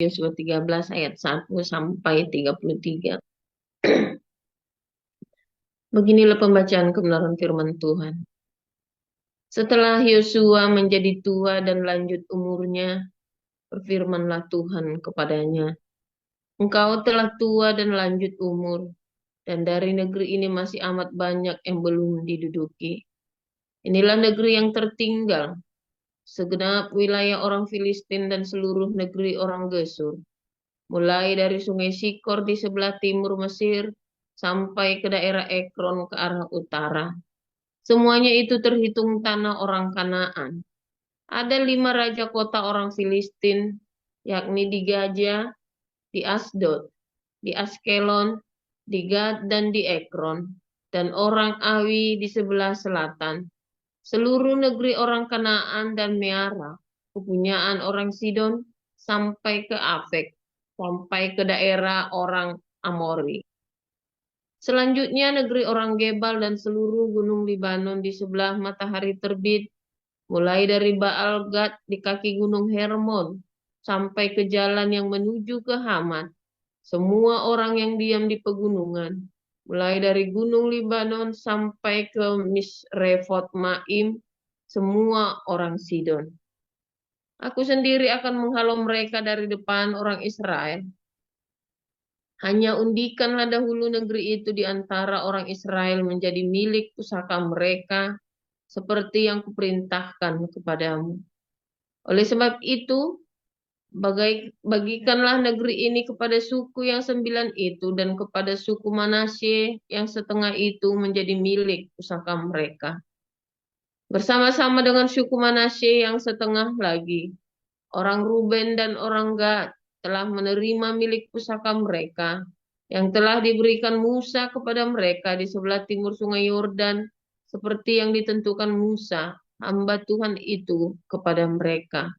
Yosua 13 ayat 1 sampai 33. Beginilah pembacaan kebenaran firman Tuhan. Setelah Yosua menjadi tua dan lanjut umurnya, berfirmanlah Tuhan kepadanya, "Engkau telah tua dan lanjut umur, dan dari negeri ini masih amat banyak yang belum diduduki. Inilah negeri yang tertinggal, segenap wilayah orang Filistin dan seluruh negeri orang Gesur, mulai dari sungai Sikor di sebelah timur Mesir sampai ke daerah Ekron ke arah utara. Semuanya itu terhitung tanah orang Kanaan. Ada 5 raja kota orang Filistin, yakni di Gaza, di Asdod, di Askelon, di Gad, dan di Ekron, dan orang Awi di sebelah selatan. Seluruh negeri orang Kanaan dan Meara, kepunyaan orang Sidon, sampai ke Afek, sampai ke daerah orang Amori. Selanjutnya negeri orang Gebal dan seluruh gunung Libanon di sebelah matahari terbit, mulai dari Baal Gad di kaki gunung Hermon, sampai ke jalan yang menuju ke Hamat. Semua orang yang diam di pegunungan, mulai dari gunung Libanon sampai ke Misrefot Maim, semua orang Sidon. Aku sendiri akan menghalau mereka dari depan orang Israel. Hanya undikanlah dahulu negeri itu di antara orang Israel menjadi milik pusaka mereka, seperti yang kuperintahkan kepadamu. Oleh sebab itu, bagikanlah negeri ini kepada suku yang 9 itu dan kepada suku Manasye yang setengah itu menjadi milik pusaka mereka. Bersama-sama dengan suku Manasye yang setengah lagi, orang Ruben dan orang Gad telah menerima milik pusaka mereka yang telah diberikan Musa kepada mereka di sebelah timur sungai Yordan, seperti yang ditentukan Musa, hamba Tuhan itu kepada mereka,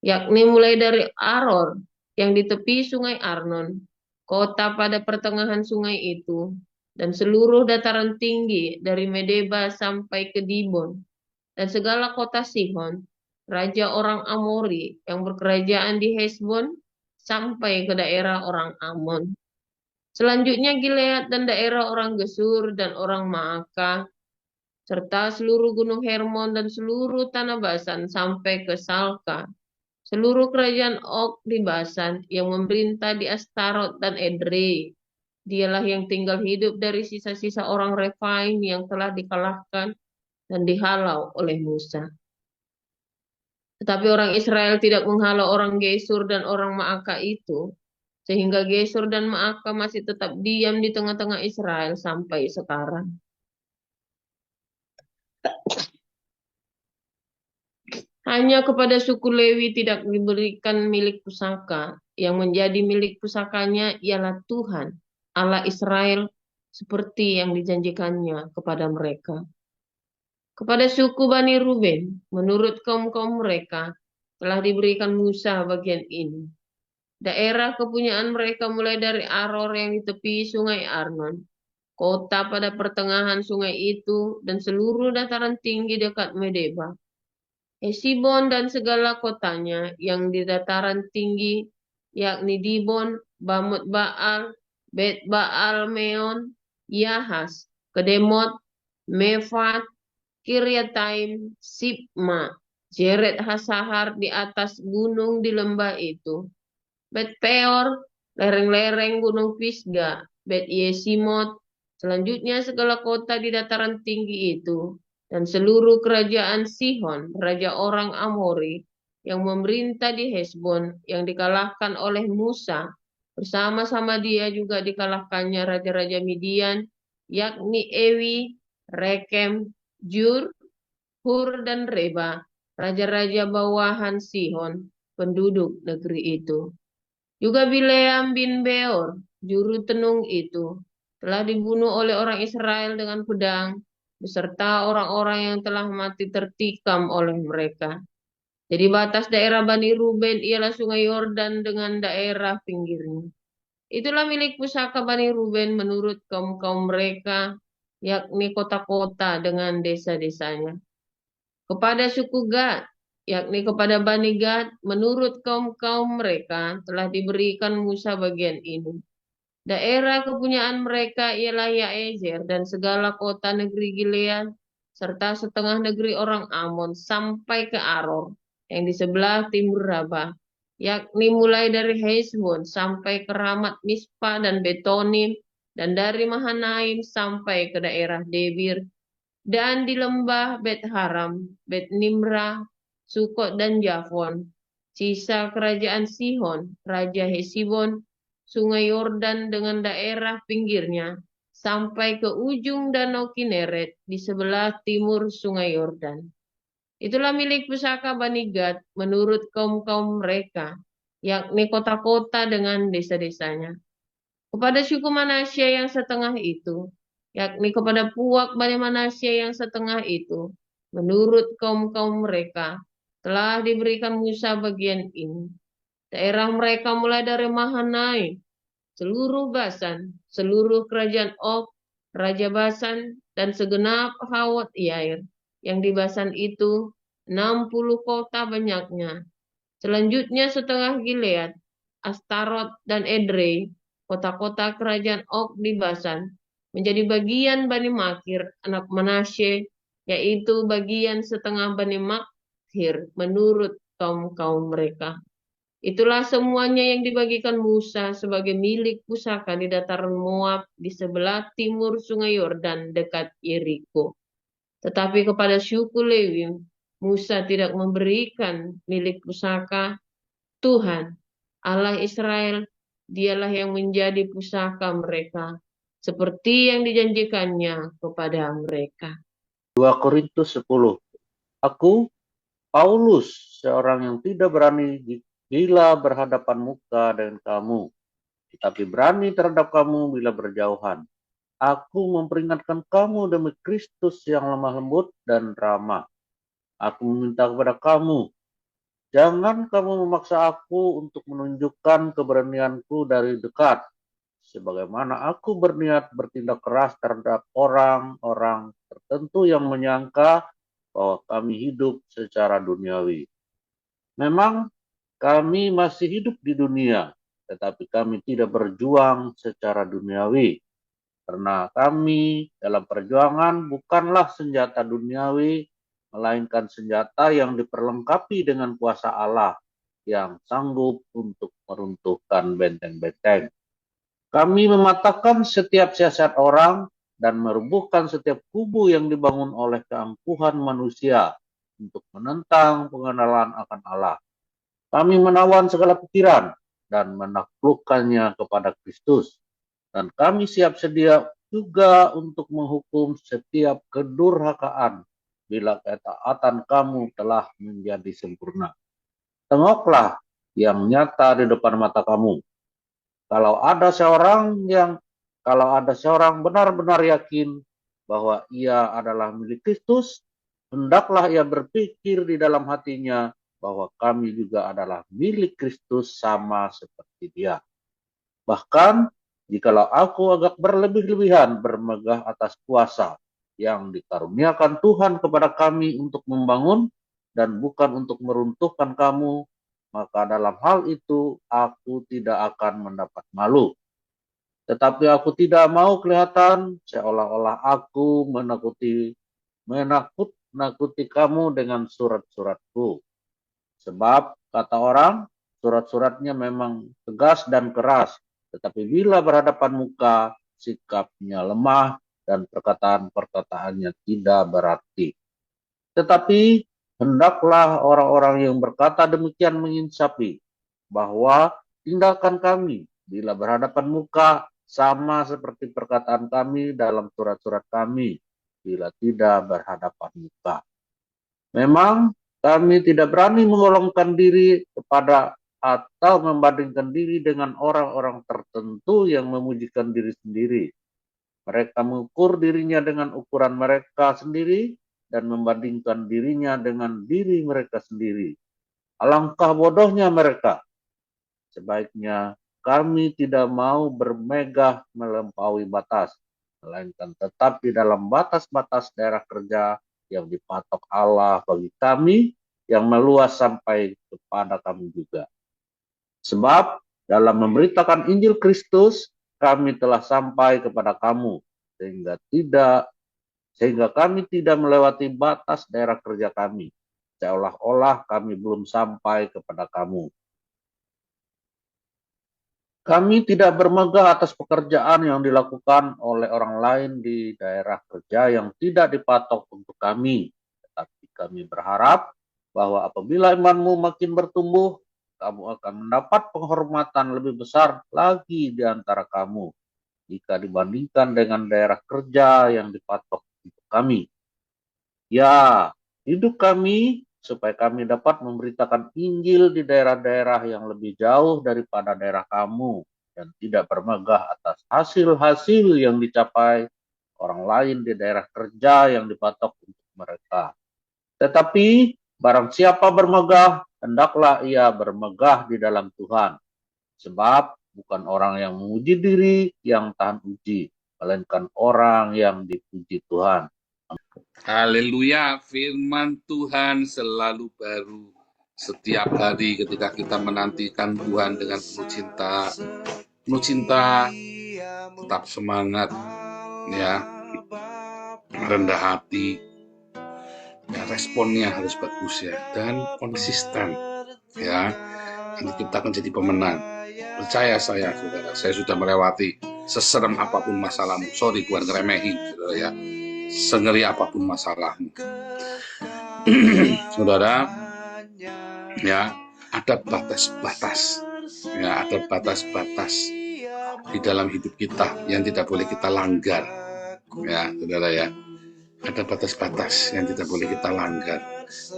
yakni mulai dari Aror yang di tepi sungai Arnon, kota pada pertengahan sungai itu, dan seluruh dataran tinggi dari Medeba sampai ke Dibon, dan segala kota Sihon, raja orang Amori yang berkerajaan di Hesbon, sampai ke daerah orang Amon. Selanjutnya Gilead dan daerah orang Gesur dan orang Maaka, serta seluruh gunung Hermon dan seluruh tanah Basan sampai ke Salka. Seluruh kerajaan Og di Basan yang memerintah di Astarot dan Edrei. Dialah yang tinggal hidup dari sisa-sisa orang Refaim yang telah dikalahkan dan dihalau oleh Musa. Tetapi orang Israel tidak menghalau orang Gesur dan orang Maaka itu, sehingga Gesur dan Maaka masih tetap diam di tengah-tengah Israel sampai sekarang. Hanya kepada suku Lewi tidak diberikan milik pusaka. Yang menjadi milik pusakanya ialah Tuhan, Allah Israel, seperti yang dijanjikannya kepada mereka. Kepada suku Bani Ruben, menurut kaum-kaum mereka, telah diberikan Musa bagian ini. Daerah kepunyaan mereka mulai dari Aror yang di tepi sungai Arnon, kota pada pertengahan sungai itu, dan seluruh dataran tinggi dekat Medeba. Hesibon dan segala kotanya yang di dataran tinggi, yakni Dibon, Bamut Baal, Bet Baal Meon, Yahas, Kedemot, Mefat, Kiryataim, Sibma, Jeret Hasahar di atas gunung di lembah itu, Bet Peor, lereng-lereng gunung Pisga, Bet Yesimot, selanjutnya segala kota di dataran tinggi itu, dan seluruh kerajaan Sihon, raja orang Amori, yang memerintah di Hesbon, yang dikalahkan oleh Musa, bersama-sama dia juga dikalahkannya raja-raja Midian, yakni Ewi, Rekem, Jur, Hur, dan Reba, raja-raja bawahan Sihon, penduduk negeri itu. Juga Bileam bin Beor, juru tenung itu, telah dibunuh oleh orang Israel dengan pedang, beserta orang-orang yang telah mati tertikam oleh mereka. Jadi batas daerah Bani Ruben ialah sungai Yordan dengan daerah pinggirnya. Itulah milik pusaka Bani Ruben menurut kaum-kaum mereka, yakni kota-kota dengan desa-desanya. Kepada suku Gad, yakni kepada Bani Gad, menurut kaum-kaum mereka telah diberikan Musa bagian ini. Daerah kepunyaan mereka ialah Yaezer dan segala kota negeri Gilead, serta setengah negeri orang Amon sampai ke Aror, yang di sebelah timur Rabah, yakni mulai dari Heshbon sampai ke Ramat Mispa dan Betonim, dan dari Mahanaim sampai ke daerah Debir, dan di lembah Bet Haram, Bet Nimrah, Sukot dan Javon, sisa kerajaan Sihon, Raja Hesibon, Sungai Yordan dengan daerah pinggirnya, sampai ke ujung Danau Kineret di sebelah timur Sungai Yordan. Itulah milik pusaka Bani Gad menurut kaum-kaum mereka, yakni kota-kota dengan desa-desanya. Kepada suku Manasya yang setengah itu, yakni kepada puak Bani Manasya yang setengah itu, menurut kaum-kaum mereka, telah diberikan Musa bagian ini. Daerah mereka mulai dari Mahanaim, seluruh Basan, seluruh kerajaan Og, Raja Basan, dan segenap Hawat Yair, yang di Basan itu 60 kota banyaknya. Selanjutnya setengah Gilead, Astarot dan Edrei, kota-kota kerajaan Og di Basan, menjadi bagian Bani Makir, anak Manasye, yaitu bagian setengah Bani Makir menurut kaum-kaum mereka. Itulah semuanya yang dibagikan Musa sebagai milik pusaka di dataran Moab di sebelah timur Sungai Yordan dekat Yeriko. Tetapi kepada suku Lewi, Musa tidak memberikan milik pusaka. Tuhan, Allah Israel, dialah yang menjadi pusaka mereka, seperti yang dijanjikannya kepada mereka. 2 Korintus 10. Aku, Paulus, seorang yang tidak berani bila berhadapan muka dengan kamu, tetapi berani terhadap kamu bila berjauhan. Aku memperingatkan kamu demi Kristus yang lemah lembut dan ramah. Aku meminta kepada kamu, jangan kamu memaksa aku untuk menunjukkan keberanianku dari dekat, sebagaimana aku berniat bertindak keras terhadap orang-orang tertentu yang menyangka bahwa kami hidup secara duniawi. Memang kami masih hidup di dunia, tetapi kami tidak berjuang secara duniawi. Karena kami dalam perjuangan bukanlah senjata duniawi, melainkan senjata yang diperlengkapi dengan kuasa Allah yang sanggup untuk meruntuhkan benteng-benteng. Kami mematahkan setiap siasat orang dan merubuhkan setiap kubu yang dibangun oleh keangkuhan manusia untuk menentang pengenalan akan Allah. Kami menawan segala pikiran dan menaklukkannya kepada Kristus. Dan kami siap sedia juga untuk menghukum setiap kedurhakaan bila ketaatan kamu telah menjadi sempurna. Tengoklah yang nyata di depan mata kamu. Kalau ada seorang benar-benar yakin bahwa ia adalah milik Kristus, hendaklah ia berpikir di dalam hatinya bahwa kami juga adalah milik Kristus sama seperti dia. Bahkan, jikalau aku agak berlebih-lebihan bermegah atas kuasa yang dikaruniakan Tuhan kepada kami untuk membangun dan bukan untuk meruntuhkan kamu, maka dalam hal itu aku tidak akan mendapat malu. Tetapi aku tidak mau kelihatan seolah-olah aku menakut-nakuti kamu dengan surat-suratku. Sebab, kata orang, surat-suratnya memang tegas dan keras, tetapi bila berhadapan muka, sikapnya lemah dan perkataan-perkataannya tidak berarti. Tetapi, hendaklah orang-orang yang berkata demikian menginsafi bahwa tindakan kami bila berhadapan muka sama seperti perkataan kami dalam surat-surat kami bila tidak berhadapan muka. Memang kami tidak berani menggolongkan diri kepada atau membandingkan diri dengan orang-orang tertentu yang memujikan diri sendiri. Mereka mengukur dirinya dengan ukuran mereka sendiri dan membandingkan dirinya dengan diri mereka sendiri. Alangkah bodohnya mereka. Sebaiknya kami tidak mau bermegah melampaui batas, melainkan tetap di dalam batas-batas daerah kerja yang dipatok Allah bagi kami yang meluas sampai kepada kami juga. Sebab dalam memberitakan Injil Kristus, kami telah sampai kepada kamu, sehingga kami tidak melewati batas daerah kerja kami, seolah-olah kami belum sampai kepada kamu. Kami tidak bermegah atas pekerjaan yang dilakukan oleh orang lain di daerah kerja yang tidak dipatok untuk kami, tetapi kami berharap bahwa apabila imanmu makin bertumbuh, kamu akan mendapat penghormatan lebih besar lagi di antara kamu jika dibandingkan dengan daerah kerja yang dipatok untuk kami. Ya, hidup kami supaya kami dapat memberitakan Injil di daerah-daerah yang lebih jauh daripada daerah kamu dan tidak bermegah atas hasil-hasil yang dicapai orang lain di daerah kerja yang dipatok untuk mereka. Tetapi barang siapa bermegah, hendaklah ia bermegah di dalam Tuhan. Sebab bukan orang yang memuji diri yang tahan uji, melainkan orang yang dipuji Tuhan. Haleluya, firman Tuhan selalu baru setiap hari ketika kita menantikan Tuhan dengan penuh cinta. Penuh cinta, tetap semangat, ya, rendah hati, ya, responnya harus bagus ya, dan konsisten, ya. Nanti kita akan jadi pemenang. Percaya saya, saudara, saya sudah melewati seserem apapun masalahmu. Sorry, bukan ngeremehin, saudara ya. Sengeri apapun masalahmu. Saudara, ya, ada batas-batas. Ya, ada batas-batas di dalam hidup kita yang tidak boleh kita langgar. Ya, saudara ya. Ada batas-batas yang tidak boleh kita langgar.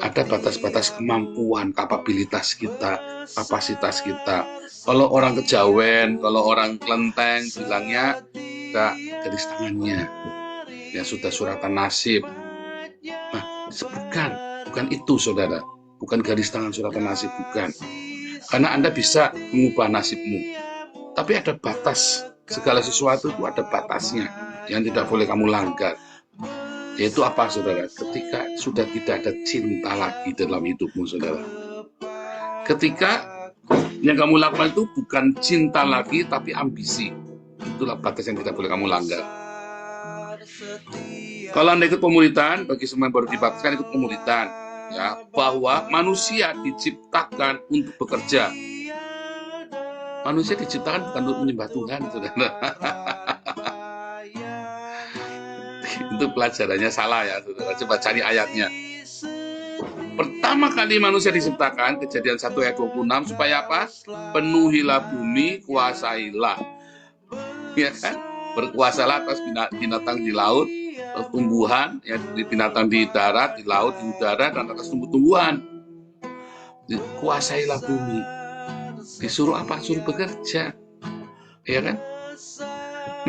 Ada batas-batas kemampuan, kapabilitas kita, kapasitas kita. Kalau orang kejawen, kalau orang kelenteng, bilangnya ada garis tangannya. Ya sudah suratan nasib. Nah, bukan itu, saudara. Bukan garis tangan suratan nasib, bukan. Karena Anda bisa mengubah nasibmu. Tapi ada batas. Segala sesuatu itu ada batasnya yang tidak boleh kamu langgar. Yaitu apa, saudara? Ketika sudah tidak ada cinta lagi dalam hidupmu, saudara. Ketika yang kamu lakukan itu bukan cinta lagi, tapi ambisi. Itulah batas yang tidak boleh kamu langgar. Kalau Anda ikut pemuritan, bagi semua yang baru dibaptiskan ikut pemuritan, ya, bahwa manusia diciptakan untuk bekerja. Manusia diciptakan bukan untuk menyembah Tuhan, saudara. Itu pelajarannya salah ya, saudara. Coba cari ayatnya. Pertama kali manusia diciptakan, Kejadian 1 ayat 26, supaya apa? Penuhilah bumi, kuasailah. Ya kan? Berkuasalah atas binatang di laut, tumbuhan, ya, binatang di darat, di laut, di udara, dan atas tumbuh-tumbuhan. Kuasailah bumi. Disuruh apa? Suruh bekerja. Ya kan?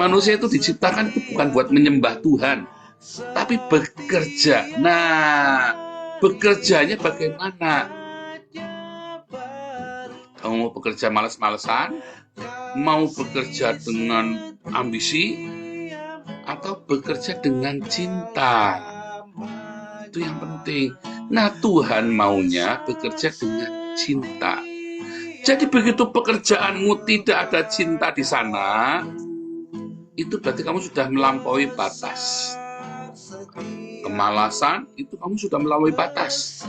Manusia itu diciptakan itu bukan buat menyembah Tuhan, tapi bekerja. Nah, bekerjanya bagaimana? Kamu mau bekerja malas-malesan? Mau bekerja dengan ambisi? Atau bekerja dengan cinta? Itu yang penting. Nah, Tuhan maunya bekerja dengan cinta. Jadi begitu pekerjaanmu tidak ada cinta di sana, itu berarti kamu sudah melampaui batas. Kemalasan, itu kamu sudah melampaui batas.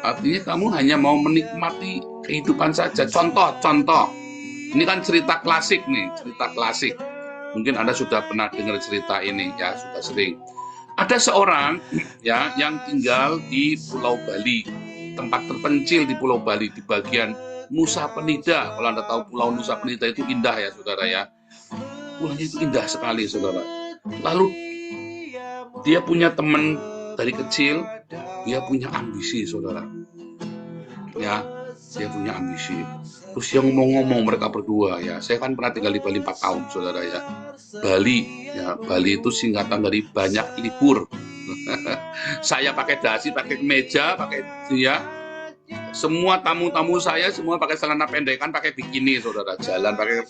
Artinya kamu hanya mau menikmati kehidupan saja. Contoh. Ini kan cerita klasik nih, cerita klasik. Mungkin Anda sudah pernah dengar cerita ini, ya, sudah sering. Ada seorang ya yang tinggal di Pulau Bali, tempat terpencil di Pulau Bali, di bagian Nusa Penida. Kalau Anda tahu Pulau Nusa Penida itu indah ya, saudara ya. Pulaunya itu indah sekali, saudara. Lalu dia punya teman dari kecil, dia punya ambisi, saudara. Ya, dia punya ambisi. Terus dia ngomong-ngomong mereka berdua, ya. Saya kan pernah tinggal di Bali 4 tahun, saudara ya. Bali itu singkatan dari banyak libur. Saya pakai dasi, pakai kemeja, pakai ya. Semua tamu-tamu saya semua pakai celana pendekan, pakai bikini, saudara. Jalan pakai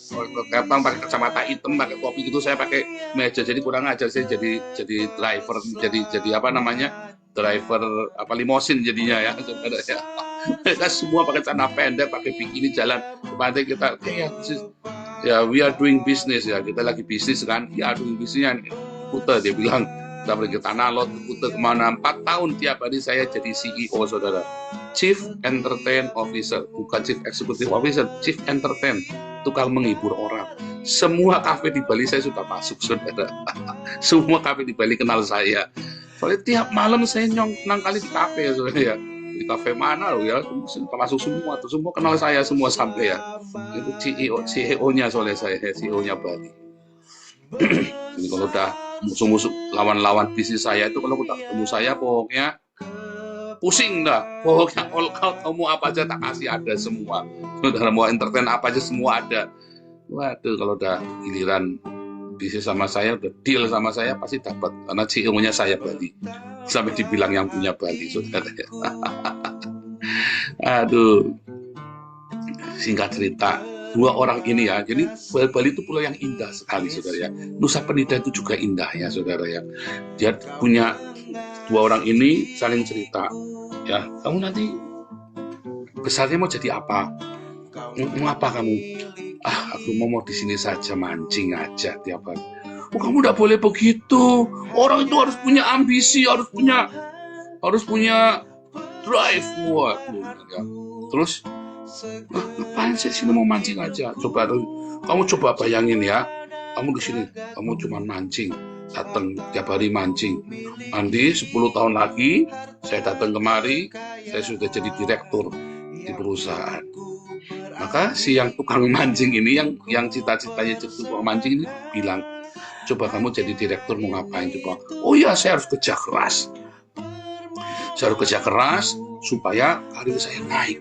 kacamata hitam, pakai topi gitu. Saya pakai meja, jadi kurang ajar. Saya jadi driver, jadi apa namanya, driver apa limosin jadinya ya, saudara ya. Mereka semua pakai celana pendek, pakai bikini jalan ke pantai. Kita ya we are doing business ya, kita lagi bisnis kan, ya doing bisnisnya Kuta, dia bilang kita pergi ke Tanah Lot, Kuta kemana. 4 tahun tiap hari saya jadi CEO, saudara, Chief Entertain Officer, bukan Chief Executive Officer, Chief Entertain, tukang menghibur orang. Semua kafe di Bali saya sudah masuk, saudara. Semua kafe di Bali kenal saya. Soalnya tiap malam saya nangkali di kafe ya, saudara ya. Di kafe mana loh ya, masuk semua tuh, semua kenal saya semua sampai ya. Itu CEO-nya soalnya saya, CEO-nya Bali. Ini kalau udah musuh-musuh lawan-lawan bisnis saya itu, kalau udah ketemu saya pokoknya pusing dah. Pokoknya kalau mau apa aja tak kasih, ada semua. Saudara mau entertain apa aja semua ada. Waduh, kalau udah giliran bisnis sama saya, udah deal sama saya pasti dapat, karena CEO-nya saya Bali. Sampai dibilang yang punya Bali, saudara ya. Aduh, singkat cerita, 2 orang ini ya, jadi Bali itu pulau yang indah sekali, saudara ya. Nusa Penida itu juga indah ya, saudara ya. Dia punya 2 orang ini saling cerita, ya, kamu nanti besarnya mau jadi apa? Mau apa kamu? Aku mau di sini saja, mancing aja tiap hari. Oh, kamu tidak boleh begitu. Orang itu harus punya ambisi, harus punya drive. Waduh, ya. Terus, ngapain sih sini mau mancing aja? Kamu coba bayangin ya. Kamu di sini, kamu cuma mancing, datang tiap hari mancing. Nanti 10 tahun lagi, saya datang kemari, saya sudah jadi direktur di perusahaan. Maka si yang tukang mancing ini, yang cita-citanya jadi tukang mancing ini bilang, coba kamu jadi direktur mau ngapain coba? Oh ya, saya harus kerja keras. Saya harus kerja keras supaya karir saya naik.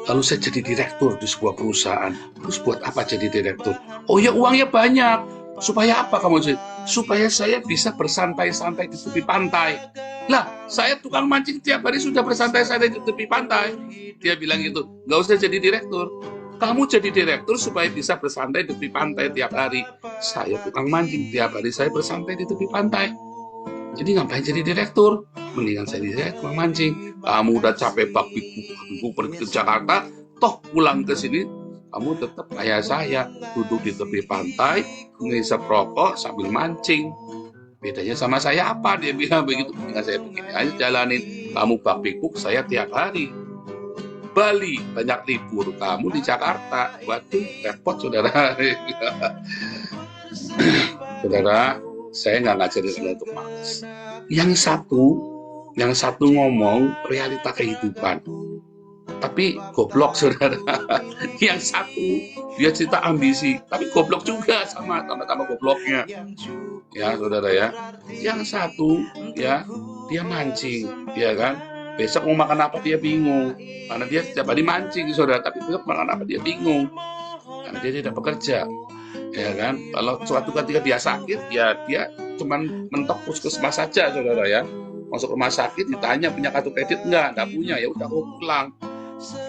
Lalu saya jadi direktur di sebuah perusahaan. Terus buat apa jadi direktur? Oh ya, uangnya banyak. Supaya apa kamu? Supaya saya bisa bersantai-santai di tepi pantai. Lah, saya tukang mancing tiap hari sudah bersantai-santai di tepi pantai. Dia bilang gitu, nggak usah jadi direktur. Kamu jadi direktur supaya bisa bersantai di tepi pantai tiap hari. Saya tukang mancing, tiap hari saya bersantai di tepi pantai. Jadi ngapain jadi direktur? Mendingan saya tukang mancing. Kamu udah capek bak-biku pergi ke Jakarta, toh pulang ke sini, kamu tetap kayak saya, duduk di tepi pantai, ngisap rokok sambil mancing. Bedanya sama saya apa? Dia bilang begitu. Mendingan saya begini aja jalanin. Kamu bak-biku, saya tiap hari. Bali banyak libur, kamu di Jakarta. Waduh, repot saudara. Saudara, saya nggak ngajarin Anda untuk malas. Yang satu ngomong realita kehidupan, tapi goblok saudara. Yang satu dia cerita ambisi, tapi goblok juga, sama-sama gobloknya. Ya saudara ya. Yang satu ya dia mancing, ya kan. Besok mau makan apa dia bingung, karena dia setiap hari mancing saudara, tapi besok makan apa dia bingung, karena dia tidak bekerja, ya kan. Kalau suatu ketika dia sakit, ya dia cuman mentok puskesmas saja saudara ya. Masuk rumah sakit ditanya punya kartu kredit enggak punya, ya udah pulang.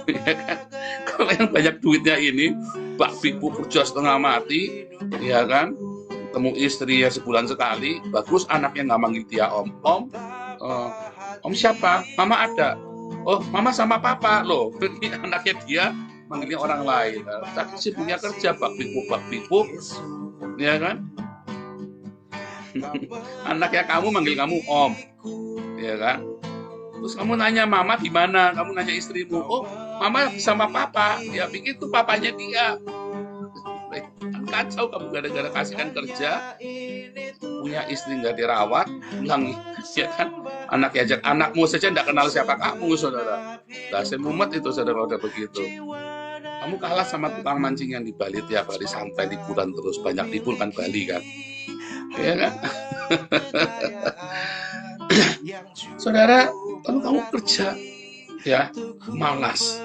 Ya kan? Kalau yang banyak duitnya ini, bak-biku kerja setengah mati, ya kan, ketemu istri ya sebulan sekali, bagus anaknya nggak manggil dia om. Om siapa? Mama ada. Oh, mama sama papa loh. Anaknya dia manggilnya orang lain. Tapi sih punya kerja bak-biku, ya kan? Anaknya kamu manggil kamu om, ya kan? Terus kamu nanya mama di mana? Kamu nanya istrimu, oh mama sama papa. Ya pikir itu papanya dia. Kan kacau kamu gara-gara kasihkan kerja, punya istri nggak dirawat, pulang, ya kan? Anakmu saja nggak kenal siapa kamu, saudara. Lah semumet itu saudara udah begitu. Kamu kalah sama tukang mancing yang di Bali tiap hari santai liburan terus, banyak libur kan Bali kan, ya kan? Saudara, kalau kamu kerja, ya malas,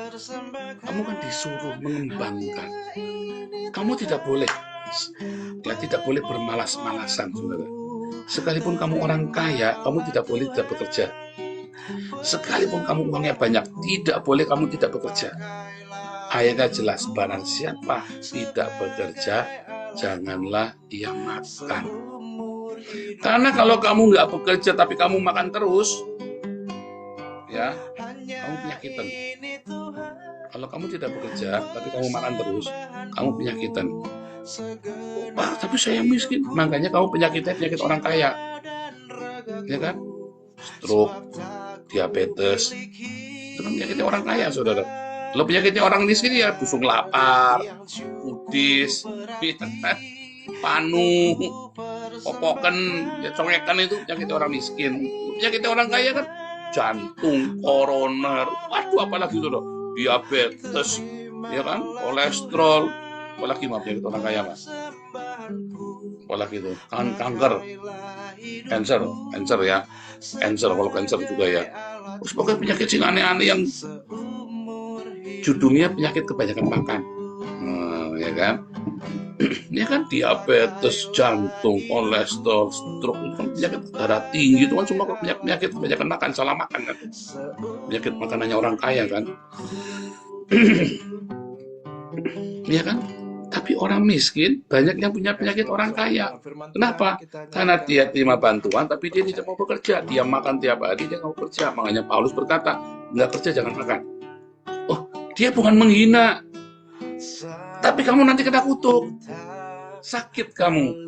kamu kan disuruh mengembangkan. Kamu tidak boleh bermalas-malasan, saudara. Sekalipun kamu orang kaya, kamu tidak boleh tidak bekerja. Sekalipun kamu uangnya banyak, tidak boleh kamu tidak bekerja. Ayatnya jelas, barang siapa tidak bekerja, janganlah ia makan. Karena kalau kamu nggak bekerja tapi kamu makan terus, ya, kamu penyakitan. Kalau kamu tidak bekerja, tapi kamu makan terus, kamu penyakitan. Pak, tapi saya miskin. Makanya kamu penyakitnya penyakit orang kaya, ya kan? Stroke, diabetes, itu kan penyakitnya orang kaya, saudara. Kalau penyakitnya orang miskin ya busung lapar, pudis, panu, popoken, ya congekan, itu penyakitnya orang miskin. Penyakitnya orang kaya kan jantung, koroner, waduh apalagi itu loh, diabetes, ya kan, kolesterol, apalagi mah penyakit orang kaya mas, apalagi itu kanker, cancer ya, kalau cancer juga ya. Terus pokoknya penyakit sing aneh-aneh yang judulnya penyakit kebanyakan makan, ya kan. Ini kan diabetes, jantung, kolesterol, stroke, itu kan penyakit darah tinggi, itu kan semua penyakit kebanyakan makan, salah makan kan. Penyakit makanannya orang kaya kan. Iya kan? Tapi orang miskin banyak yang punya penyakit orang kaya. Kenapa? Karena dia terima bantuan tapi dia tidak mau bekerja. Dia makan tiap hari, dia nggak mau bekerja. Makanya Paulus berkata, nggak kerja jangan makan. Oh, dia bukan menghina, tapi kamu nanti kena kutuk, sakit kamu,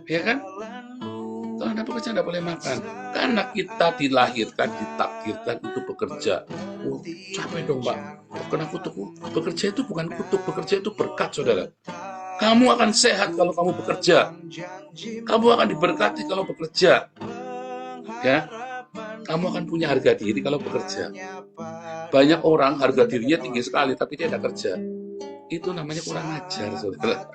ya kan? Kalau Anda bekerja Anda boleh makan, karena kita dilahirkan, ditakdirkan untuk bekerja. Oh, capek dong Pak, kena kutuk. Bekerja itu bukan kutuk, bekerja itu berkat, saudara. Kamu akan sehat kalau kamu bekerja. Kamu akan diberkati kalau bekerja, ya. Kamu akan punya harga diri kalau bekerja. Banyak orang harga dirinya tinggi sekali tapi dia tidak kerja. Itu namanya kurang ajar, saudara.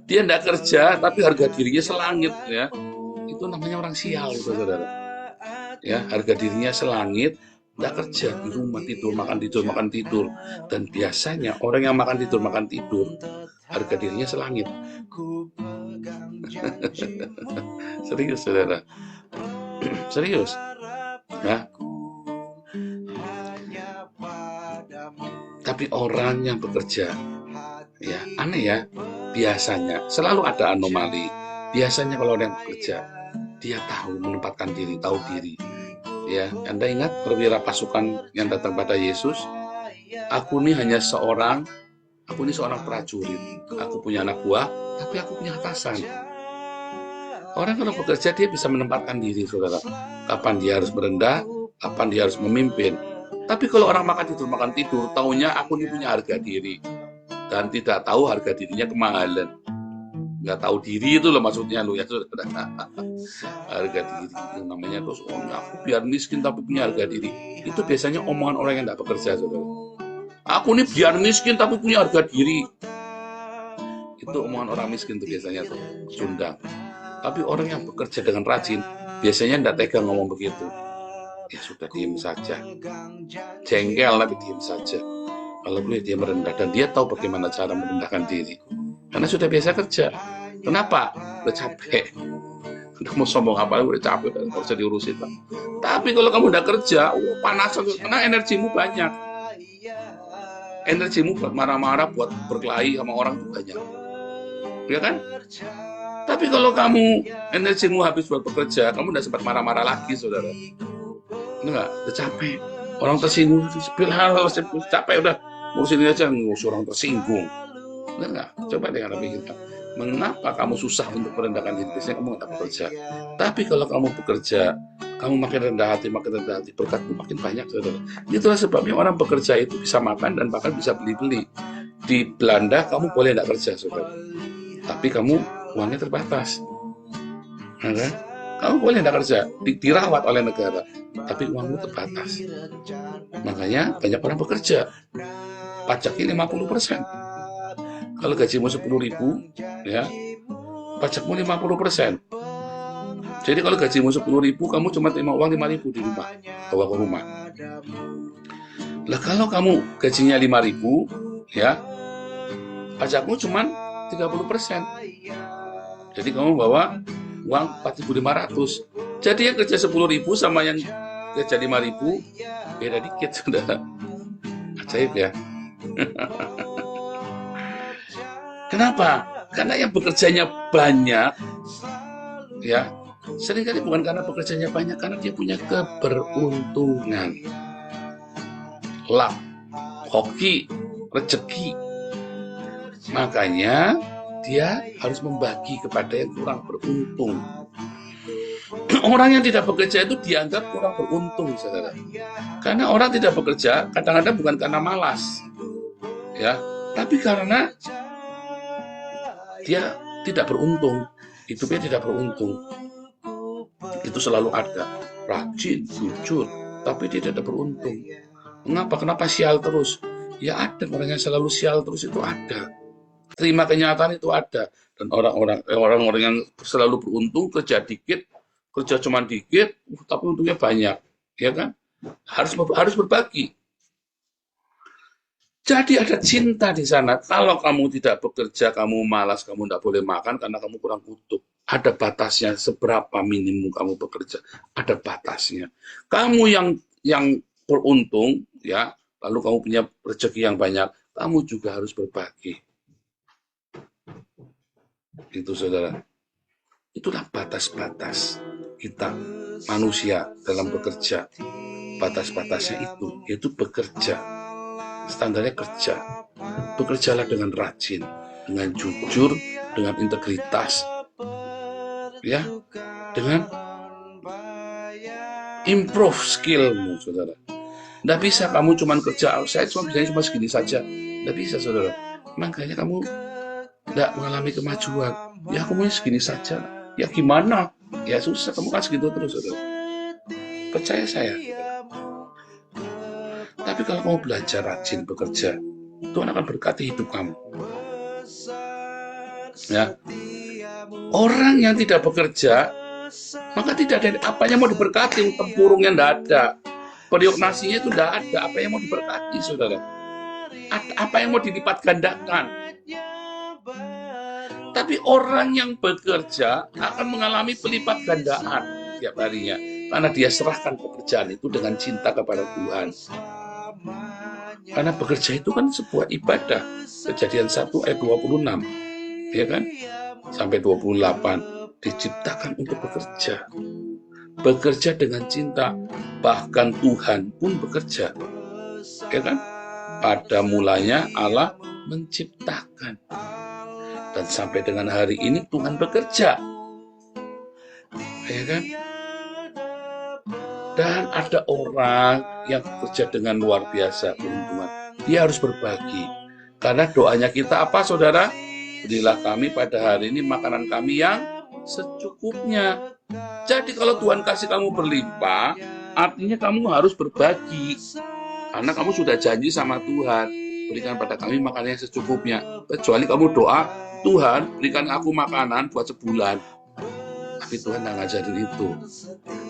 Dia tidak kerja tapi harga dirinya selangit, ya. Itu namanya orang sial, saudara. Ya, harga dirinya selangit, tidak kerja, di rumah tidur makan tidur. Dan biasanya orang yang makan tidur harga dirinya selangit. Serius, saudara. Serius, ya. Tapi orang yang bekerja, ya aneh ya, biasanya selalu ada anomali. Biasanya kalau orang yang bekerja, dia tahu menempatkan diri, tahu diri. Ya, Anda ingat perwira pasukan yang datang pada Yesus? Aku ini seorang prajurit. Aku punya anak buah, tapi aku punya atasan. Orang kalau bekerja dia bisa menempatkan diri, saudara. Kapan dia harus merendah, kapan dia harus memimpin. Tapi kalau orang makan tidur, taunya aku ini punya harga diri. Dan tidak tahu harga dirinya kemahalan. Nggak tahu diri itu loh maksudnya lo ya, saudara. Harga diri itu namanya, terus aku biar miskin tapi punya harga diri. Itu biasanya omongan orang yang tidak bekerja, saudara. Aku ini biar miskin tapi punya harga diri. Itu omongan orang miskin tuh biasanya tuh, Sunda. Tapi orang yang bekerja dengan rajin, biasanya tidak tega ngomong begitu. Ya sudah, diam saja. Jengkel tapi diam saja. Kalau boleh dia merendah, dan dia tahu bagaimana cara merendahkan diri. Karena sudah biasa kerja. Kenapa? Udah capek. Udah mau sombong apa, udah capek, nggak usah diurusin. Tapi kalau kamu udah kerja, panas, karena energimu banyak. Energimu buat marah-marah, buat berkelahi sama orang tuh banyak. Ya kan? Tapi kalau kamu energimu habis buat bekerja, kamu udah sempat marah-marah lagi, saudara. Enggak, udah capek. Orang tersinggung, capek udah. Ngurusin ini aja, ngurus orang tersinggung. Enggak, coba deh Anda pikirkan. Mengapa kamu susah untuk merendahkan diri? Biasanya kamu nggak bekerja. Tapi kalau kamu bekerja, kamu makin rendah hati, berkatmu makin banyak, saudara. Itulah sebabnya orang bekerja itu bisa makan dan bahkan bisa beli-beli. Di Belanda, kamu boleh nggak kerja, saudara. Tapi kamu uangnya terbatas, kan? Kamu boleh tidak kerja, dirawat oleh negara, tapi uangmu terbatas. Makanya banyak orang bekerja, pajaknya 50%. Kalau gajimu 10.000, ya, pajakmu 50%. Jadi kalau gajimu 10.000, kamu cuma terima uang 5.000 di rumah, bawa ke rumah. Lah kalau kamu gajinya 5.000, ya, pajakmu cuma 30%. Jadi kamu bawa uang 4.500. Jadi yang kerja 10.000 sama yang kerja 5.000 beda dikit, sudah. Ajaib ya. Kenapa? Karena yang bekerjanya banyak, ya, Seringkali bukan karena pekerjaannya banyak, karena dia punya keberuntungan. Luck, hoki, rezeki. Makanya dia harus membagi kepada yang kurang beruntung. Orang yang tidak bekerja itu dianggap kurang beruntung, saudara. Karena orang tidak bekerja kadang-kadang bukan karena malas, ya, tapi karena dia tidak beruntung, hidupnya tidak beruntung. Itu selalu ada, rajin, jujur, tapi dia tidak beruntung. Mengapa? Kenapa sial terus? Ya ada, orang yang selalu sial terus itu ada. Terima kenyataan itu ada. Dan orang-orang yang selalu beruntung, kerja dikit, kerja cuma dikit, tapi untungnya banyak, ya kan? Harus berbagi. Jadi ada cinta di sana. Kalau kamu tidak bekerja, kamu malas, kamu tidak boleh makan karena kamu kurang kutuk. Ada batasnya seberapa minimum kamu bekerja. Ada batasnya. Kamu yang beruntung, ya, lalu kamu punya rezeki yang banyak, kamu juga harus berbagi. Itu saudara. Itulah batas-batas kita manusia dalam bekerja. Batas-batasnya itu, yaitu bekerja. Standarnya kerja. Bekerjalah dengan rajin, dengan jujur, dengan integritas, ya, dengan improve skillmu, saudara. Nggak bisa kamu cuma kerja, saya cuma segini saja. Nggak bisa, saudara. Makanya kamu nggak mengalami kemajuan. Ya kamu segini saja. Ya gimana? Ya susah, kamu kan segitu terus, saudara. Percaya saya. Tapi kalau kamu belajar rajin bekerja, Tuhan akan berkati hidup kamu. Ya. Orang yang tidak bekerja, maka tidak ada apanya mau diberkati, tempurungnya tidak ada, periuk nasinya itu tidak ada, apa yang mau diberkati, saudara? Apa yang mau dilipat gandakan? Tapi orang yang bekerja akan mengalami pelipat gandaan tiap harinya, karena dia serahkan pekerjaan itu dengan cinta kepada Tuhan. Karena bekerja itu kan sebuah ibadah. Kejadian 1 ayat 26, ya kan? Sampai 28, diciptakan untuk bekerja. Bekerja dengan cinta, bahkan Tuhan pun bekerja. Ya kan? Pada mulanya Allah menciptakan. Dan sampai dengan hari ini Tuhan bekerja. Ya kan? Dan ada orang yang bekerja dengan luar biasa keuntungan. Dia harus berbagi. Karena doanya kita apa, saudara? Berilah kami pada hari ini makanan kami yang secukupnya. Jadi kalau Tuhan kasih kamu berlimpah, artinya kamu harus berbagi. Karena kamu sudah janji sama Tuhan, berikan pada kami makanan yang secukupnya. Kecuali kamu doa, Tuhan berikan aku makanan buat sebulan. Tapi Tuhan tidak ngajarin itu.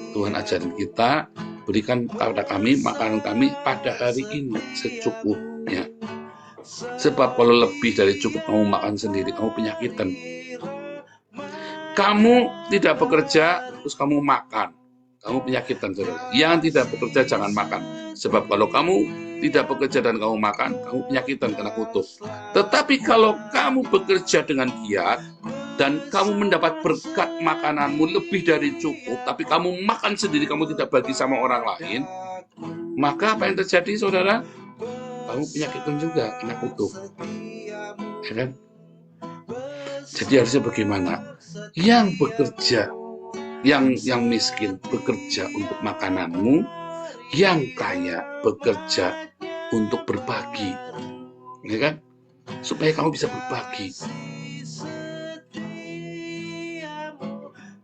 Tuhan ajarin kita, berikan kepada kami makanan kami pada hari ini secukupnya. Sebab kalau lebih dari cukup kamu makan sendiri, kamu penyakitan. Kamu tidak bekerja, terus kamu makan, kamu penyakitan, saudara. Yang tidak bekerja jangan makan. Sebab kalau kamu tidak bekerja dan kamu makan, kamu penyakitan karena kutuk. Tetapi kalau kamu bekerja dengan giat, dan kamu mendapat berkat makananmu lebih dari cukup, tapi kamu makan sendiri, kamu tidak bagi sama orang lain, maka apa yang terjadi, saudara? Kamu penyakitan juga, kena kutuk. Ya kan? Jadi harusnya bagaimana? Yang bekerja, yang miskin bekerja untuk makananmu, yang kaya bekerja untuk berbagi. Ya kan? Supaya kamu bisa berbagi.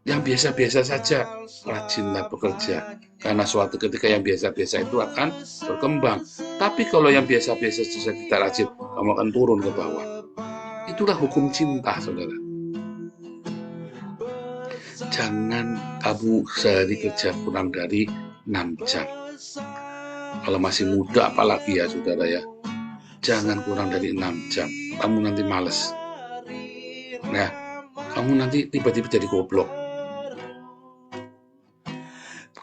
Yang biasa-biasa saja, rajinlah bekerja. Karena suatu ketika yang biasa-biasa itu akan berkembang. Tapi kalau yang biasa-biasa saja tidak rajin, kamu akan turun ke bawah. Itulah hukum cinta, saudara. Jangan kamu sehari kerja kurang dari 6 jam. Kalau masih muda apalagi ya, saudara ya. Jangan kurang dari 6 jam. Kamu nanti males. Nah, kamu nanti tiba-tiba jadi goblok.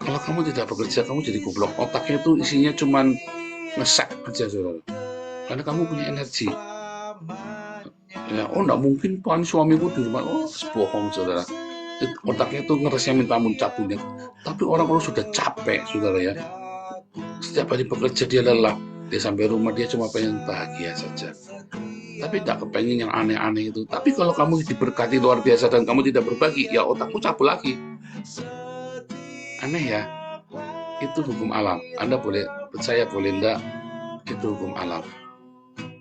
Kalau kamu tidak bekerja, kamu jadi goblok. Otaknya itu isinya cuman ngesek aja, saudara. Karena kamu punya energi. Ya, oh, enggak mungkin Tuhan suamiku di rumah. Oh, bohong, saudara. otaknya itu ngeresnya minta muncrat dunia. Tapi orang kalau sudah capek, saudara ya, setiap hari bekerja dia lelah, dia sampai rumah dia cuma pengen bahagia saja. Tapi tak kepengen yang aneh-aneh itu. Tapi kalau kamu diberkati luar biasa dan kamu tidak berbagi, ya otakmu cabul lagi. Aneh ya, itu hukum alam. Anda boleh percaya, boleh enggak, itu hukum alam.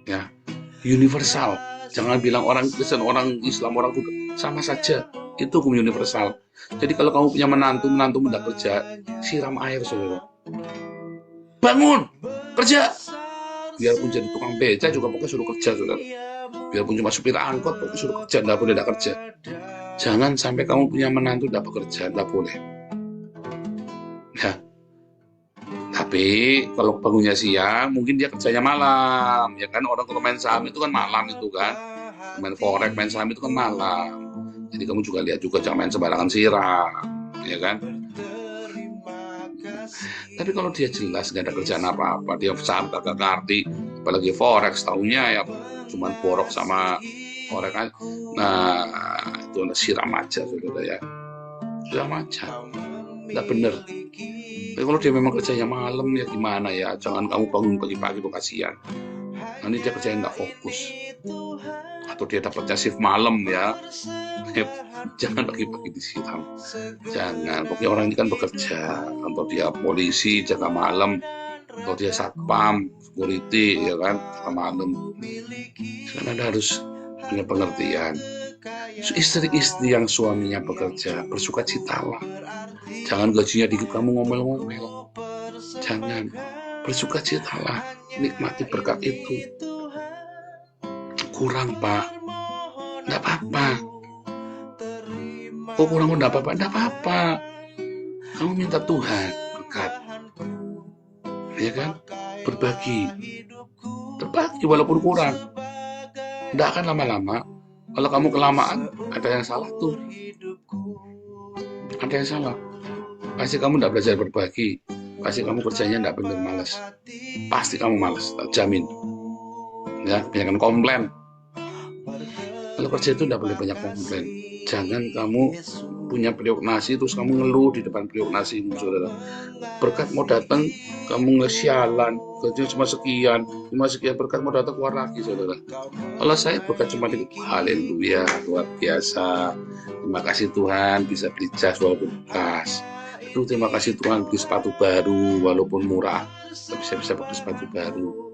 Ya, universal. Jangan bilang orang Kristen, orang Islam, orang Buddha, sama saja. Itu hukum universal. Jadi kalau kamu punya menantu tidak kerja, siram air, saudara. Bangun, kerja. Biarpun jadi tukang beca juga pokoknya suruh kerja, saudara. Biarpun cuma supir angkot, pokoknya suruh kerja, tidak boleh tidak kerja. Jangan sampai kamu punya menantu tidak bekerja, tidak boleh. Ya. Tapi kalau bangunnya siang, mungkin dia kerjanya malam, ya kan? Orang kalau main saham itu kan malam itu kan, main forex, main saham itu kan malam. Jadi kamu juga lihat juga jangan main sembarangan siram, ya kan? Tapi kalau dia jelas nggak ada kerjaan apa-apa, dia saham kagak ngerti, apalagi forex, tahunya ya cuma borok sama forex kan. Nah, itu siram aja, saudara ya. Siram aja, nggak bener. Tapi kalau dia memang kerjanya malam ya gimana ya, jangan kamu bangun pagi-pagi tuh kasihan. Nanti dia kerjanya nggak fokus. Atau dia dapatnya shift malam ya. Jangan pagi-pagi disiram. Jangan, pokoknya orang ini kan bekerja. Atau dia polisi, jaga malam. Atau dia satpam, security, ya kan, jaga malam. Karena Anda harus punya pengertian. Istri-istri yang suaminya bekerja, bersukacitalah. Jangan gajinya dikit kamu ngomel-ngomel. Jangan, bersukacitalah, nikmati berkat itu. Kurang, Pak, enggak apa-apa. Kok kurang enggak apa-apa? Enggak apa-apa. Kamu minta Tuhan berkat, ya kan? Berbagi walaupun kurang. Enggak akan lama-lama. Kalau kamu kelamaan, ada yang salah tuh. Ada yang salah. Pasti kamu enggak belajar berbagi. Pasti kamu kerjanya enggak benar, malas. Pasti kamu malas, tak jamin. Ya, banyak komplain. Kalau kerja itu enggak boleh banyak komplain. Jangan kamu punya periuk nasi terus kamu ngeluh di depan periuk nasi, saudara. Berkat mau datang, kamu ngesialan, gajinya cuma sekian berkat mau datang keluar lagi, saudara. Kalau saya berkat cuma dikit, haleluya, luar biasa. Terima kasih Tuhan bisa beli jas walaupun bekas. Itu terima kasih Tuhan beli sepatu baru walaupun murah, tapi saya bisa pakai sepatu baru.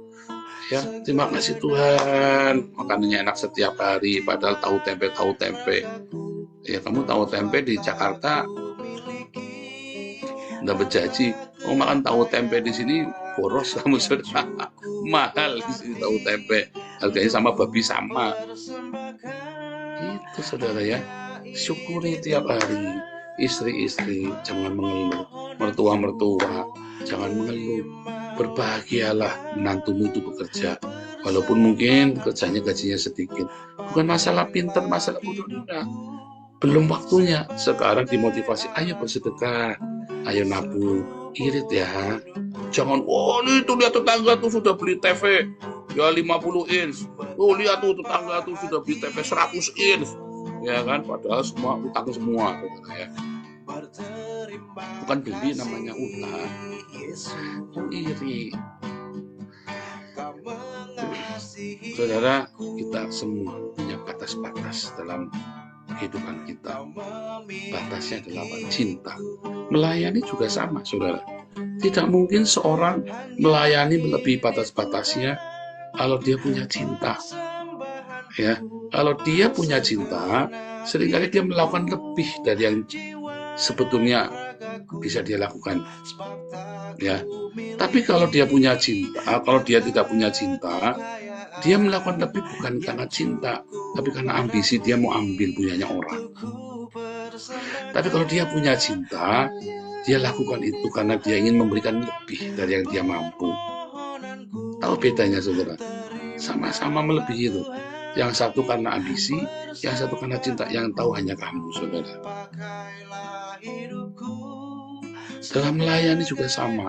Ya, terima kasih Tuhan, makanannya enak setiap hari, padahal tahu tempe. Ya, kamu tahu tempe di Jakarta udah berjanji, makan tahu tempe di sini boros kamu, saudara. Mahal di sini tahu tempe, harganya sama babi sama. Itu, saudara ya. Syukuri tiap hari. Istri-istri jangan mengeluh, mertua-mertua jangan mengeluh. Berbahagialah menantumu itu bekerja, walaupun mungkin kerjanya gajinya sedikit. Bukan masalah pintar, masalah bodoh, enggak. Belum waktunya. Sekarang dimotivasi, ayo bersedekah, ayo nabung. Irit ya. Jangan, itu lihat tetangga tuh sudah beli TV ya 50 inch. Lihat tuh tetangga tuh sudah beli TV 100 inch. Ya kan, padahal semua utang semua, ya. Bukan beli, namanya utang. Iri. Saudara, kita semua punya batas-batas dalam kehidupan kita. Batasnya adalah cinta. Melayani juga sama, saudara. Tidak mungkin seorang melayani melebihi batas-batasnya kalau dia punya cinta. Ya, kalau dia punya cinta, seringkali dia melakukan lebih dari yang sebetulnya bisa dia lakukan. Ya, tapi kalau dia punya cinta, kalau dia tidak punya cinta, dia melakukan lebih bukan karena cinta, tapi karena ambisi, dia mau ambil punyanya orang. Tapi kalau dia punya cinta, dia lakukan itu karena dia ingin memberikan lebih dari yang dia mampu. Tahu bedanya, saudara? Sama-sama melebihi itu. Yang satu karena ambisi, yang satu karena cinta. Yang tahu hanya kamu, saudara. Dalam melayani juga sama.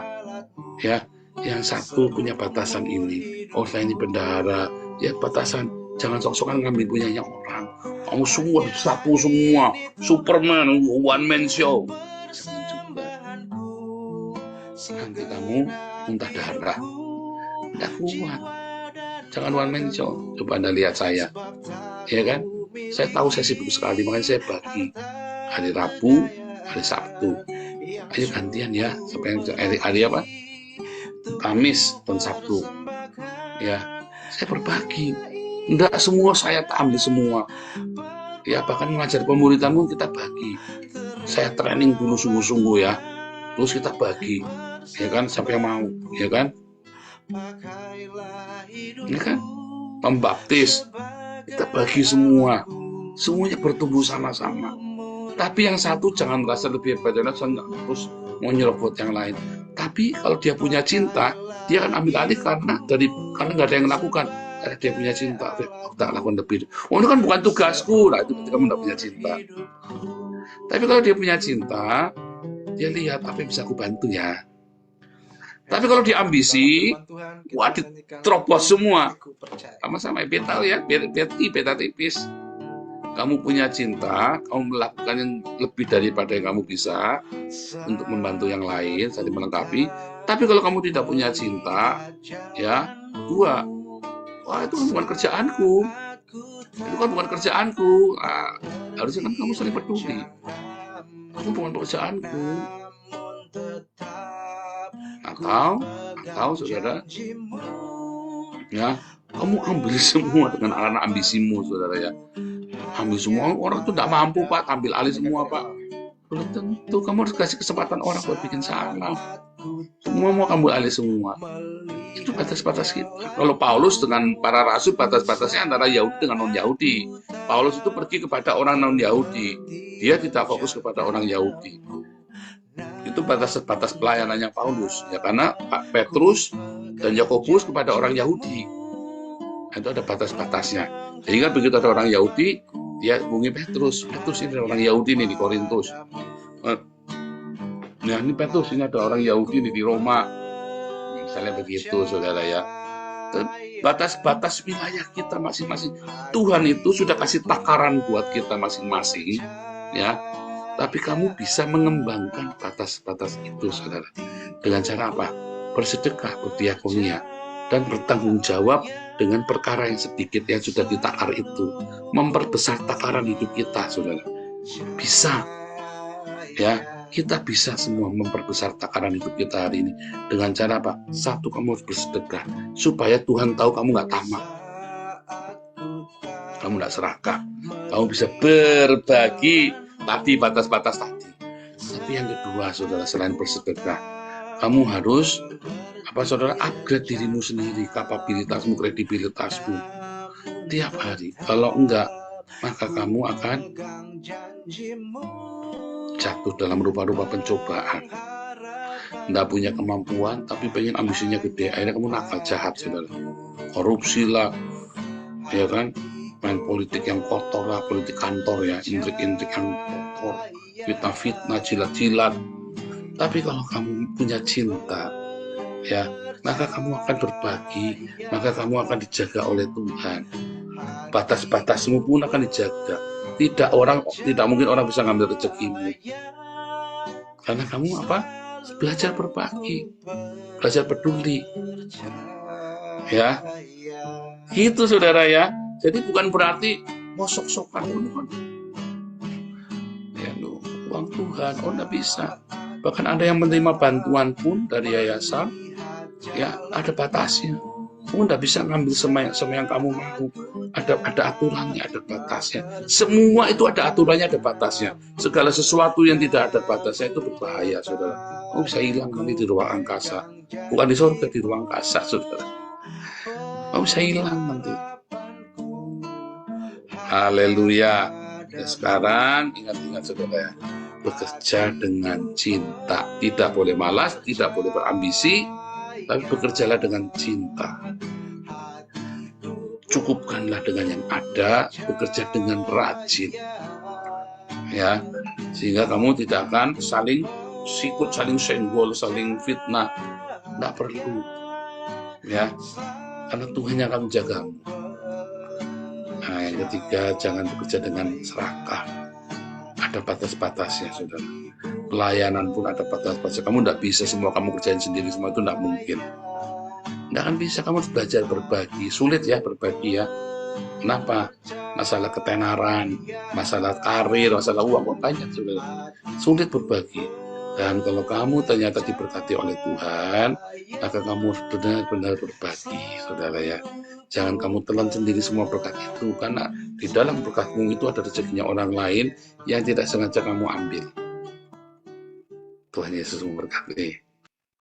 Ya, yang satu punya batasan ini. Saya ini bendahara. Ya, batasan. Jangan sok-sokan ngambil punyanya orang. Kamu semua disapu semua, Superman, one man show. Jangan juga. Nanti kamu muntah darah, tidak kuat. Jangan one man show. Coba Anda lihat saya, ya kan? Saya tahu saya sibuk sekali, makanya saya bagi hari Rabu, hari Sabtu. Ayo gantian ya, hari apa? Kamis dan Sabtu. Ya, saya berbagi. Enggak semua saya ambil semua. Ya, bahkan mengajar pemuridanmu kita bagi. Saya training dulu sungguh-sungguh ya. Terus kita bagi. Ya kan, siapa yang mau, ya kan? Ini kan pembaptis. Kita bagi semua. Semuanya bertumbuh sama-sama. Tapi yang satu jangan merasa lebih hebat, terus mau nyerobot yang lain. Tapi kalau dia punya cinta, dia akan ambil alih karena nggak ada yang lakukan. Karena dia punya cinta, tak lakukan lebih. Oh, itu kan bukan tugasku. Nah, itu berarti kamu nggak punya cinta. Tapi kalau dia punya cinta, dia lihat apa yang bisa aku bantu ya. Tapi kalau dia ambisi, wah diterobos semua. Sama-sama, beta ya, beta tipis. Kamu punya cinta, kamu melakukan yang lebih daripada yang kamu bisa untuk membantu yang lain, saling melengkapi. Tapi kalau kamu tidak punya cinta, ya, wah itu bukan kerjaanku. Itu kan bukan kerjaanku. Nah, harusnya kan kamu saling peduli. Itu bukan pekerjaanku. Atau saudara, ya, kamu ambil semua dengan anak ambisimu, saudara ya. Ambil semua, orang itu tidak mampu Pak, ambil alih semua Pak. Belum tentu, kamu harus kasih kesempatan orang buat bikin salah. Semua mau ambil alih semua. Itu batas-batas kita. Kalau Paulus dengan para rasul, batas-batasnya antara Yahudi dengan non-Yahudi. Paulus itu pergi kepada orang non-Yahudi. Dia tidak fokus kepada orang Yahudi. Itu batas-batas pelayanannya Paulus. Ya, karena Pak Petrus dan Yakobus kepada orang Yahudi. Itu ada batas-batasnya. Sehingga begitu ada orang Yahudi, dia hubungi Petrus. Petrus ini orang Yahudi nih di Korintus. Nah, ini Petrus, ini ada orang Yahudi nih di Roma. Misalnya begitu, saudara ya. Batas-batas wilayah kita masing-masing. Tuhan itu sudah kasih takaran buat kita masing-masing, ya. Tapi kamu bisa mengembangkan batas-batas itu, saudara. Dengan cara apa? Bersedekah, berdiakonia, dan bertanggung jawab dengan perkara yang sedikit yang sudah ditakar itu. Memperbesar takaran hidup kita, saudara. Bisa. Ya, kita bisa semua memperbesar takaran hidup kita hari ini. Dengan cara apa? Satu, kamu harus bersedekah. Supaya Tuhan tahu kamu nggak tamak. Kamu nggak serakah. Kamu bisa berbagi tadi, batas-batas tadi. Tapi yang kedua, saudara, selain bersedekah, kamu harus saudara, upgrade dirimu sendiri, kapabilitasmu, kredibilitasmu tiap hari. Kalau enggak, maka kamu akan jatuh dalam rupa-rupa pencobaan. Enggak punya kemampuan, tapi pengen ambisinya gede. Akhirnya kamu nakal, jahat, saudara. Korupsi lah, ya kan? Main politik yang kotor lah, politik kantor ya, intrik-intrik yang kotor, fitnah-fitnah, jilat-jilat. Tapi kalau kamu punya cinta, ya, maka kamu akan berbagi, maka kamu akan dijaga oleh Tuhan. Batas-batasmu pun akan dijaga. Tidak mungkin orang bisa ngambil rezekimu. Karena kamu belajar berbagi, belajar peduli. Ya. Gitu, saudara ya. Jadi bukan berarti mau sok-sokan ya, uang Tuhan, enggak bisa. Bahkan ada yang menerima bantuan pun dari yayasan, ya ada batasnya. Kamu tidak bisa ngambil semua yang kamu mau. Ada aturannya, ada batasnya. Semua itu ada aturannya, ada batasnya. Segala sesuatu yang tidak ada batasnya itu berbahaya, saudara. Kamu bisa hilang nanti di ruang angkasa. Bukan di surga, di ruang angkasa, saudara. Kamu bisa hilang nanti. Haleluya. Ya, sekarang ingat-ingat, saudara, bekerja dengan cinta. Tidak boleh malas, tidak boleh berambisi, tapi bekerjalah dengan cinta. Cukupkanlah dengan yang ada, bekerja dengan rajin. Ya, sehingga kamu tidak akan saling sikut, saling senggol, saling fitnah. Tidak perlu. Ya, karena Tuhan yang akan menjagamu. Nah, yang ketiga, jangan bekerja dengan serakah. Ada batas-batasnya, saudara. Pelayanan pun ada batas-batasnya. Kamu tidak bisa semua kamu kerjain sendiri, semua itu tidak mungkin. Tidak akan bisa, kamu harus belajar berbagi. Sulit ya berbagi ya. Kenapa? Masalah ketenaran, masalah karir, masalah uang, banyak saudara. Sulit berbagi. Dan kalau kamu ternyata diberkati oleh Tuhan, maka kamu harus benar-benar berbagi, saudara ya. Jangan kamu telan sendiri semua berkat itu, karena di dalam berkatmu itu ada rezekinya orang lain yang tidak sengaja kamu ambil. Tuhan Yesus memberkati.